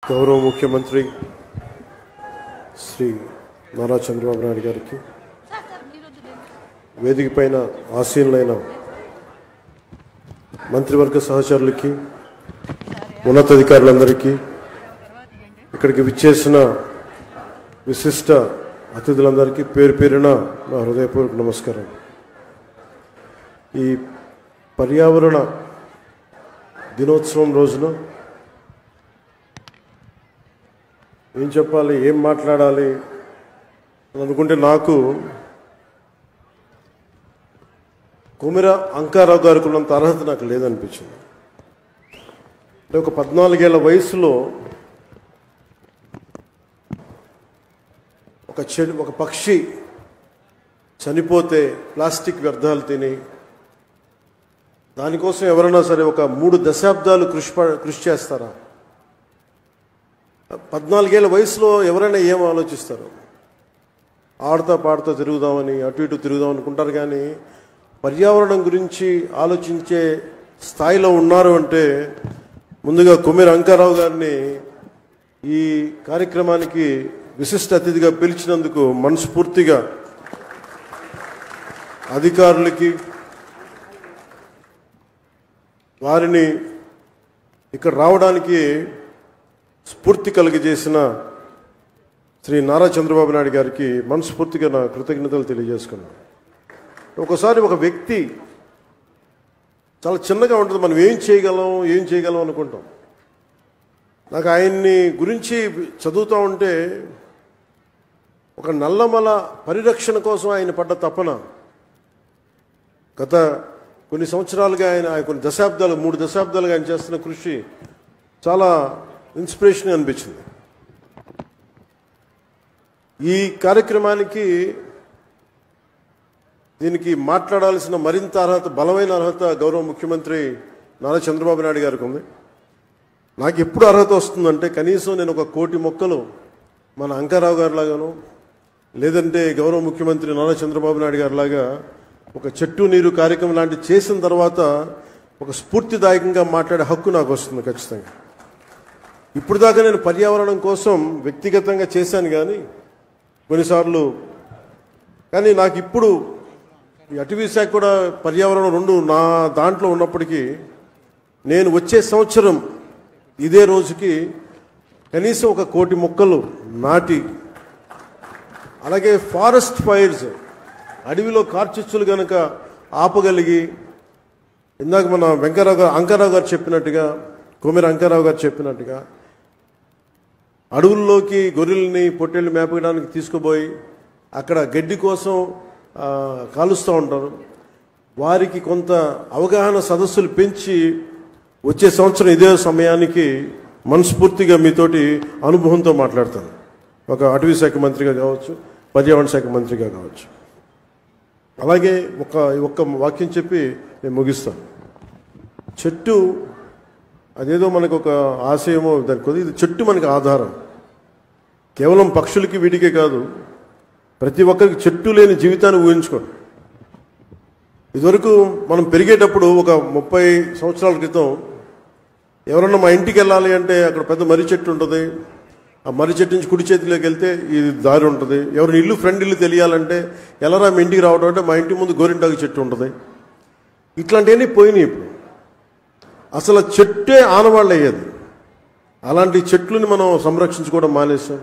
గౌరవ ముఖ్యమంత్రి శ్రీ నారా చంద్రబాబు నాయుడు గారికి, వేదిక పైన ఆసీనులైన మంత్రివర్గ సహచరులకి, ఉన్నతాధికారులందరికీ, ఇక్కడికి విచ్చేసిన విశిష్ట అతిథులందరికీ పేరు పేరున నా హృదయపూర్వక నమస్కారం. ఈ పర్యావరణ దినోత్సవం రోజున ఏం చెప్పాలి, ఏం మాట్లాడాలి అని అనుకుంటే నాకు కొమిర అంకారావు గారికి ఉన్నంత అర్హత నాకు లేదనిపించింది. అంటే ఒక 14 ఏళ్ల వయసులో ఒక పక్షి చనిపోతే ప్లాస్టిక్ వ్యర్థాలు తిని దానికోసం ఎవరైనా సరే ఒక 3 దశాబ్దాలు కృషి చేస్తారా? 14 ఏళ్ల వయసులో ఎవరైనా ఏం ఆలోచిస్తారు? ఆడుతా పాడుతూ తిరుగుదామని, అటు ఇటు తిరుగుదాం అనుకుంటారు. కానీ పర్యావరణం గురించి ఆలోచించే స్థాయిలో ఉన్నారు అంటే ముందుగా కొమిర అంకారావు గారిని ఈ కార్యక్రమానికి విశిష్ట అతిథిగా పిలిచినందుకు మనస్ఫూర్తిగా అధికారులకి, వారిని ఇక్కడ రావడానికి స్ఫూర్తి కలిగజేసిన శ్రీ నారా చంద్రబాబు నాయుడు గారికి మనస్ఫూర్తిగా నా కృతజ్ఞతలు తెలియజేసుకున్నాను. ఒకసారి ఒక వ్యక్తి చాలా చిన్నగా ఉంటుంది, మనం ఏం చేయగలం అనుకుంటాం. నాకు ఆయన్ని గురించి చదువుతూ ఉంటే ఒక నల్లమల పరిరక్షణ కోసం ఆయన పడ్డ తపన, గత కొన్ని సంవత్సరాలుగా ఆయన కొన్ని దశాబ్దాలు 3 దశాబ్దాలుగా ఆయన చేస్తున్న కృషి చాలా ఇన్స్పిరేషన్ అనిపించింది. ఈ కార్యక్రమానికి దీనికి మాట్లాడాల్సిన మరింత అర్హత, బలమైన అర్హత గౌరవ ముఖ్యమంత్రి నారా చంద్రబాబు నాయుడు గారికి ఉంది. నాకు ఎప్పుడు అర్హత వస్తుందంటే కనీసం నేను ఒక 1 కోటి మొక్కలు మన అంకారావు గారి లాగాను, లేదంటే గౌరవ ముఖ్యమంత్రి నారా చంద్రబాబు నాయుడు గారి లాగా ఒక చెట్టు నీరు కార్యక్రమం లాంటివి చేసిన తర్వాత ఒక స్ఫూర్తిదాయకంగా మాట్లాడే హక్కు నాకు వస్తుంది ఖచ్చితంగా. ఇప్పుడు దాకా నేను పర్యావరణం కోసం వ్యక్తిగతంగా చేశాను కొన్నిసార్లు, కానీ నాకు ఇప్పుడు ఈ అటవీ శాఖ కూడా పర్యావరణం 2 నా దాంట్లో ఉన్నప్పటికీ నేను వచ్చే సంవత్సరం ఇదే రోజుకి కనీసం ఒక 1 కోటి మొక్కలు నాటి, అలాగే ఫారెస్ట్ ఫైర్స్, అడవిలో కార్చిచ్చులు కనుక ఆపగలిగి, ఇందాక మన అంకారావు గారు చెప్పినట్టుగా, కొమిర అంకారావు గారు చెప్పినట్టుగా అడవుల్లోకి గొర్రెల్ని పొట్టేళ్ళు మేపడానికి తీసుకుపోయి అక్కడ గడ్డి కోసం కాలుస్తూ ఉంటారు. వారికి కొంత అవగాహన సదస్సులు పెంచి వచ్చే సంవత్సరం ఇదే సమయానికి మనస్ఫూర్తిగా మీతోటి అనుభవంతో మాట్లాడతాను. ఒక అటవీ శాఖ మంత్రిగా కావచ్చు, పర్యావరణ శాఖ మంత్రిగా కావచ్చు. అలాగే ఒక్క వాక్యం చెప్పి నేను ముగిస్తాను. చెట్టు అదేదో మనకు ఒక ఆశయమో దాని కొద్ది, ఇది చెట్టు మనకు ఆధారం. కేవలం పక్షులకి వీటికే కాదు, ప్రతి ఒక్కరికి చెట్టు లేని జీవితాన్ని ఊహించుకోండి. ఇదివరకు మనం పెరిగేటప్పుడు ఒక 30 సంవత్సరాల క్రితం ఎవరన్నా మా ఇంటికి వెళ్ళాలి అంటే అక్కడ పెద్ద మర్రి చెట్టు ఉంటుంది. ఆ మర్రి చెట్టు నుంచి కుడి చేతిలోకి వెళ్తే ఇది దారి ఉంటుంది. ఎవరిని ఇల్లు ఫ్రెండ్ ఇల్లు తెలియాలంటే ఎలారా మీ ఇంటికి రావడం అంటే మా ఇంటి ముందు గోరింటాకు చెట్టు ఉంటుంది. ఇట్లాంటివన్నీ పోయినాయి. ఇప్పుడు అసలు చెట్టే ఆనవాళ్ళు అయ్యేది. అలాంటి చెట్లని మనం సంరక్షించుకోవడం మానేసాం.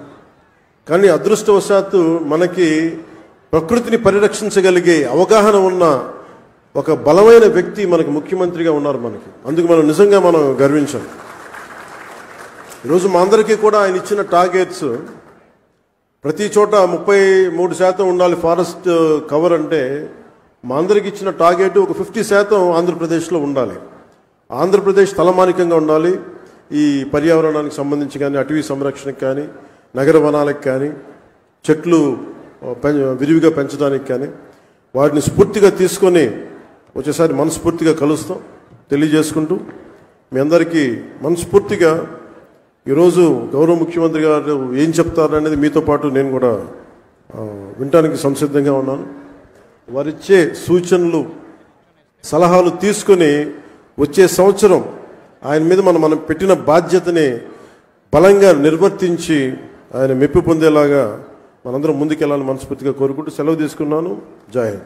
కానీ అదృష్టవశాత్తు మనకి ప్రకృతిని పరిరక్షించగలిగే అవగాహన ఉన్న ఒక బలమైన వ్యక్తి మనకి ముఖ్యమంత్రిగా ఉన్నారు మనకి. అందుకు మనం నిజంగా గర్వించాలి. ఈరోజు మా అందరికీ కూడా ఆయన ఇచ్చిన టార్గెట్స్, ప్రతి చోట 33% ఉండాలి ఫారెస్ట్ కవర్ అంటే, మా అందరికి ఇచ్చిన టార్గెట్ ఒక 50% ఆంధ్రప్రదేశ్లో ఉండాలి. ఆంధ్రప్రదేశ్ తలమానికంగా ఉండాలి ఈ పర్యావరణానికి సంబంధించి కానీ, అటవీ సంరక్షణకు కానీ, నగర వనాలకు కానీ, చెట్లు విరివిగా పెంచడానికి కానీ, వాటిని స్ఫూర్తిగా తీసుకొని వచ్చేసారి మనస్ఫూర్తిగా కలుస్తాం తెలియజేసుకుంటూ, మీ అందరికీ మనస్ఫూర్తిగా ఈరోజు గౌరవ ముఖ్యమంత్రి గారు ఏం చెప్తారనేది మీతో పాటు నేను కూడా వినటానికి సంసిద్ధంగా ఉన్నాను. వారిచ్చే సూచనలు, సలహాలు తీసుకొని వచ్చే సంవత్సరం ఆయన మీద మనం పెట్టిన బాధ్యతని బలంగా నిర్వర్తించి ఆయన మెప్పు పొందేలాగా మనందరం ముందుకెళ్ళాలని మనస్ఫూర్తిగా కోరుకుంటూ సెలవు తీసుకున్నాను. జై హింద్.